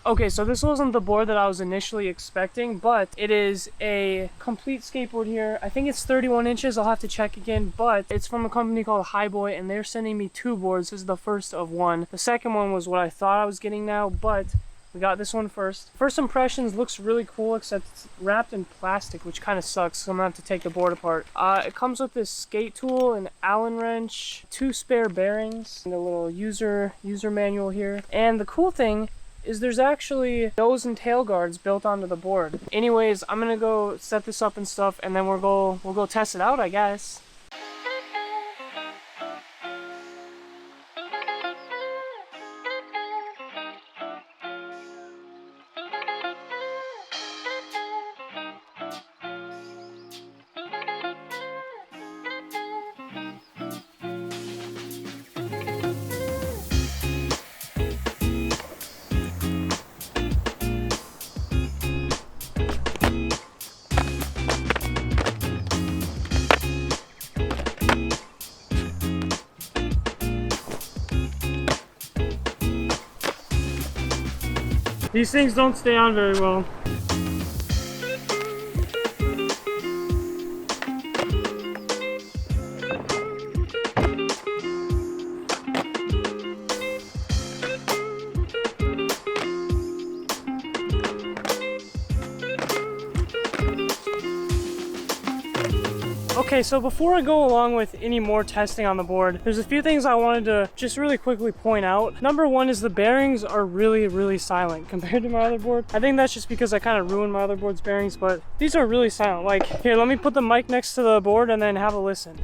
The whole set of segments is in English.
Okay, so this wasn't the board that I was initially expecting, but it is a complete skateboard here. I think it's 31 inches. I'll have to check again, but it's from a company called HiBoy, and they're sending me 2 boards. This is the first of one. The second one was what I thought I was getting now, but we got this one first. First impressions, looks really cool, except it's wrapped in plastic, which kind of sucks, so I'm gonna have to take the board apart. It comes with this skate tool, an Allen wrench, 2 spare bearings, and a little user manual here. And the cool thing is there's actually nose and tail guards built onto the board. Anyways, I'm gonna go set this up and stuff, and then we'll go test it out, I guess. These things don't stay on very well. Okay, so before I go along with any more testing on the board, there's a few things I wanted to just really quickly point out. Number one is the bearings are really silent compared to my other board. I think that's just because I kind of ruined my other board's bearings, but these are really silent. Like, here, let me put the mic next to the board and then have a listen.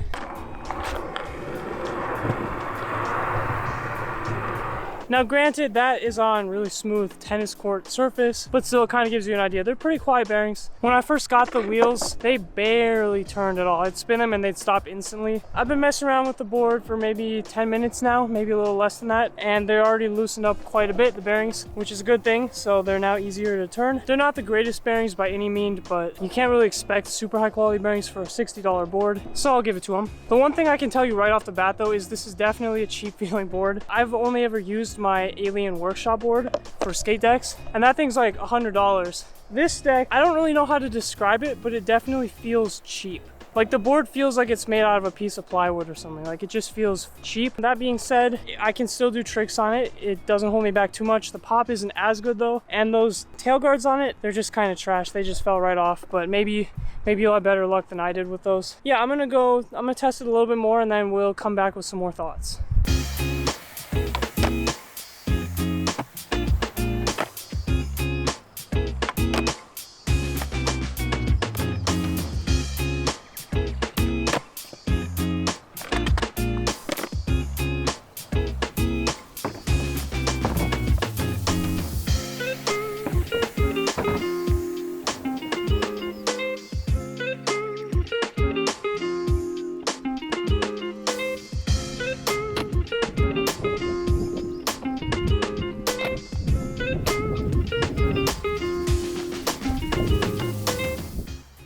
Now granted, that is on really smooth tennis court surface, but still it kind of gives you an idea. They're pretty quiet bearings. When I first got the wheels, they barely turned at all. I'd spin them and they'd stop instantly. I've been messing around with the board for maybe 10 minutes now, maybe a little less than that, and they're already loosened up quite a bit, the bearings, which is a good thing, so they're now easier to turn. They're not the greatest bearings by any means, but you can't really expect super high quality bearings for a $60 board, so I'll give it to them. The one thing I can tell you right off the bat though is this is definitely a cheap feeling board. I've only ever used my Alien Workshop board for skate decks, and that thing's like $100. This deck, I don't really know how to describe it, but it definitely feels cheap. Like, the board feels like it's made out of a piece of plywood or something. Like, it just feels cheap. That being said, I can still do tricks on it. It doesn't hold me back too much. The pop isn't as good though, and those tail guards on it, they're just kind of trash. They just fell right off, but maybe you'll have better luck than I did with those. Yeah, I'm gonna test it a little bit more, and then we'll come back with some more thoughts.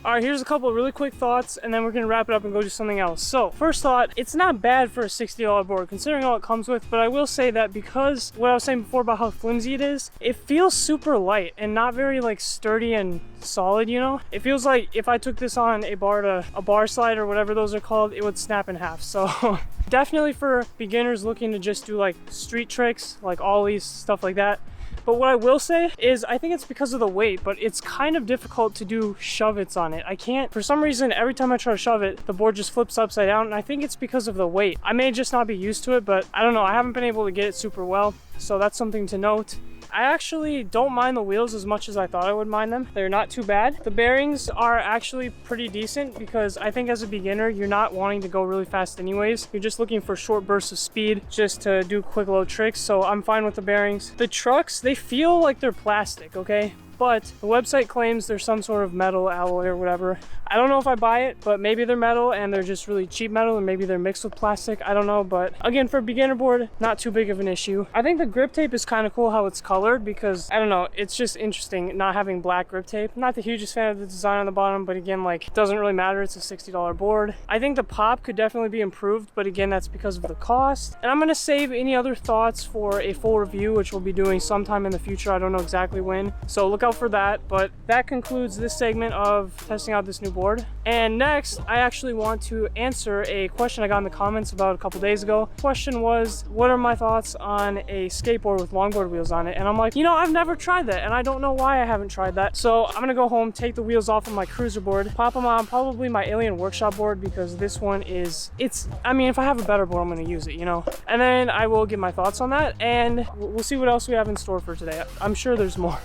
All right, here's a couple of really quick thoughts, and then we're gonna wrap it up and go do something else. So, first thought, it's not bad for a $60 board, considering all it comes with, but I will say that because what I was saying before about how flimsy it is, it feels super light and not very like sturdy and solid, you know? It feels like if I took this on a bar slide or whatever those are called, it would snap in half. So definitely for beginners looking to just do like street tricks, like ollies, stuff like that. But what I will say is I think it's because of the weight, but it's kind of difficult to do shove-its on it. I can't, for some reason, every time I try to shove it, the board just flips upside down, and I think it's because of the weight. I may just not be used to it, but I don't know. I haven't been able to get it super well, so that's something to note. I actually don't mind the wheels as much as I thought I would mind them. They're not too bad. The bearings are actually pretty decent because I think as a beginner, you're not wanting to go really fast anyways. You're just looking for short bursts of speed just to do quick load tricks, so I'm fine with the bearings. The trucks, they feel like they're plastic, okay? but the website claims there's some sort of metal alloy or whatever. I don't know if I buy it, but maybe they're metal and they're just really cheap metal, or maybe they're mixed with plastic. I don't know, but again, for a beginner board, not too big of an issue. I think the grip tape is kind of cool how it's colored, because I don't know, it's just interesting not having black grip tape. I'm not the hugest fan of the design on the bottom, but again, like, it doesn't really matter. It's a $60 board. I think the pop could definitely be improved, but again, that's because of the cost. And I'm gonna save any other thoughts for a full review, which we'll be doing sometime in the future. I don't know exactly when, so look out for that. But that concludes this segment of testing out this new board. And next, I actually want to answer a question I got in the comments about a couple days ago. The question was, what are my thoughts on a skateboard with longboard wheels on it? And I'm like, you know, I've never tried that, and I don't know why I haven't tried that. So I'm gonna go home, take the wheels off of my cruiser board, pop them on probably my Alien Workshop board, because this one is, I mean, if I have a better board, I'm gonna use it, you know? And then I will give my thoughts on that, and we'll see what else we have in store for today. I'm sure there's more.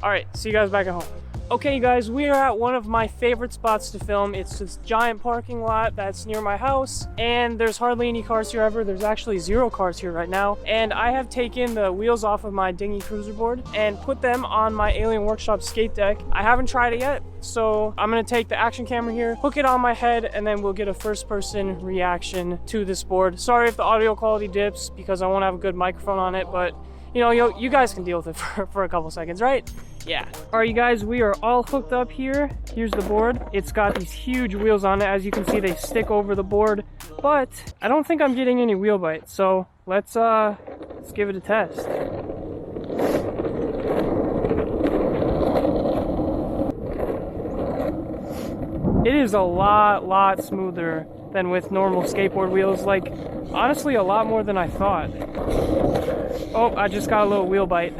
All right, see you guys back at home. Okay, you guys, we are at one of my favorite spots to film. It's this giant parking lot that's near my house, and there's hardly any cars here ever. There's actually 0 cars here right now. And I have taken the wheels off of my Dinghy cruiser board and put them on my Alien Workshop skate deck. I haven't tried it yet, so I'm gonna take the action camera here, hook it on my head, and then we'll get a first-person reaction to this board. Sorry if the audio quality dips, because I won't have a good microphone on it, but you know, you guys can deal with it for a couple seconds, right? Yeah. All right, you guys, we are all hooked up here. Here's the board. It's got these huge wheels on it. As you can see, they stick over the board, but I don't think I'm getting any wheel bite. So let's give it a test. It is a lot smoother than with normal skateboard wheels. Like, honestly, a lot more than I thought. Oh, I just got a little wheel bite.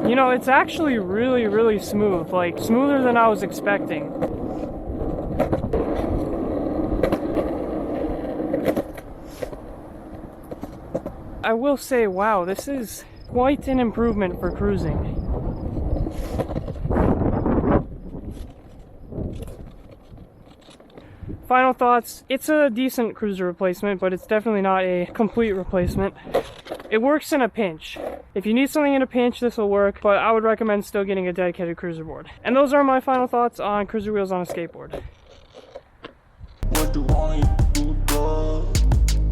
You know, it's actually really smooth, like smoother than I was expecting. I will say, wow, this is quite an improvement for cruising. Final thoughts, it's a decent cruiser replacement, but it's definitely not a complete replacement. It works in a pinch. If you need something in a pinch, this will work, but I would recommend still getting a dedicated cruiser board. And those are my final thoughts on cruiser wheels on a skateboard. What do I do, dog?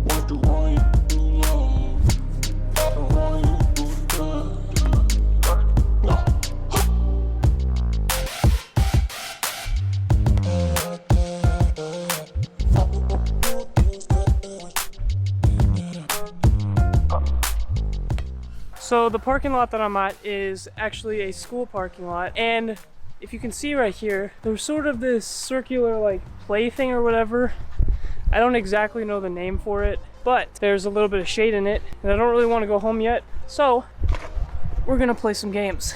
What do I do, love? What do I do, dog? So the parking lot that I'm at is actually a school parking lot, and if you can see right here, there's sort of this circular like play thing or whatever. I don't exactly know the name for it, but there's a little bit of shade in it, and I don't really want to go home yet, so we're gonna play some games.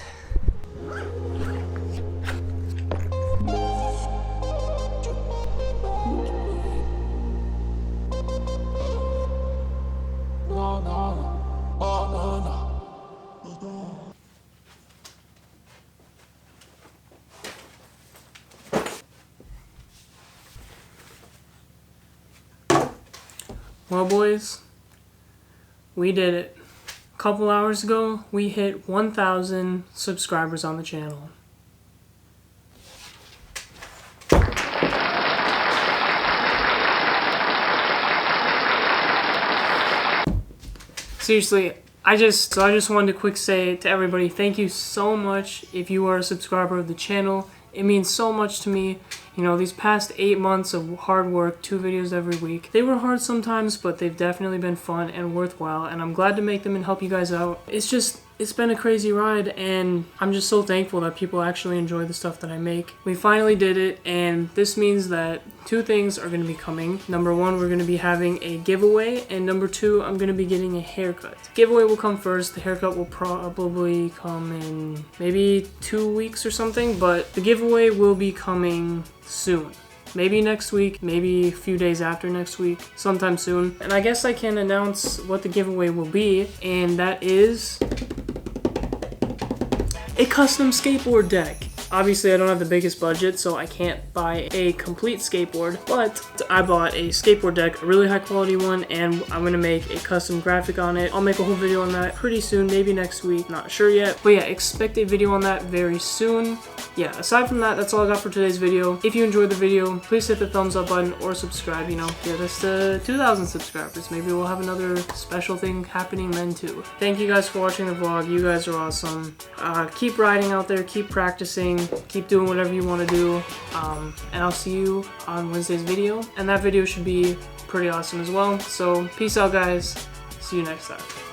Well, boys, we did it. A couple hours ago, we hit 1,000 subscribers on the channel. Seriously, I just wanted to quick say to everybody, thank you so much if you are a subscriber of the channel. It means so much to me. You know, these past 8 months of hard work, 2 videos every week, they were hard sometimes, but they've definitely been fun and worthwhile, and I'm glad to make them and help you guys out. It's been a crazy ride, and I'm just so thankful that people actually enjoy the stuff that I make. We finally did it, and this means that 2 things are going to be coming. Number 1, we're going to be having a giveaway, and number 2, I'm going to be getting a haircut. Giveaway will come first, the haircut will probably come in maybe 2 weeks or something, but the giveaway will be coming soon. Maybe next week, maybe a few days after next week, sometime soon. And I guess I can announce what the giveaway will be, and that is a custom skateboard deck. Obviously, I don't have the biggest budget, so I can't buy a complete skateboard, but I bought a skateboard deck, a really high quality one, and I'm gonna make a custom graphic on it. I'll make a whole video on that pretty soon, maybe next week, not sure yet. But yeah, expect a video on that very soon. Yeah, aside from that, that's all I got for today's video. If you enjoyed the video, please hit the thumbs up button or subscribe, you know, get us to 2,000 subscribers. Maybe we'll have another special thing happening then too. Thank you guys for watching the vlog. You guys are awesome. Keep riding out there, keep practicing, keep doing whatever you want to do. And I'll see you on Wednesday's video. And that video should be pretty awesome as well. So peace out, guys. See you next time.